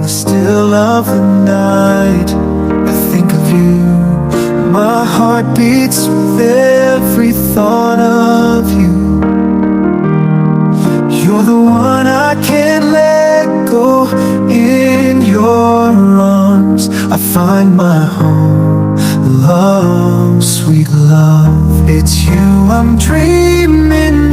the still of the night, I think of you. My heart beats with every thought of you. You're the one I can't let go. In your arms I find my home. Love, sweet love, it's you I'm dreaming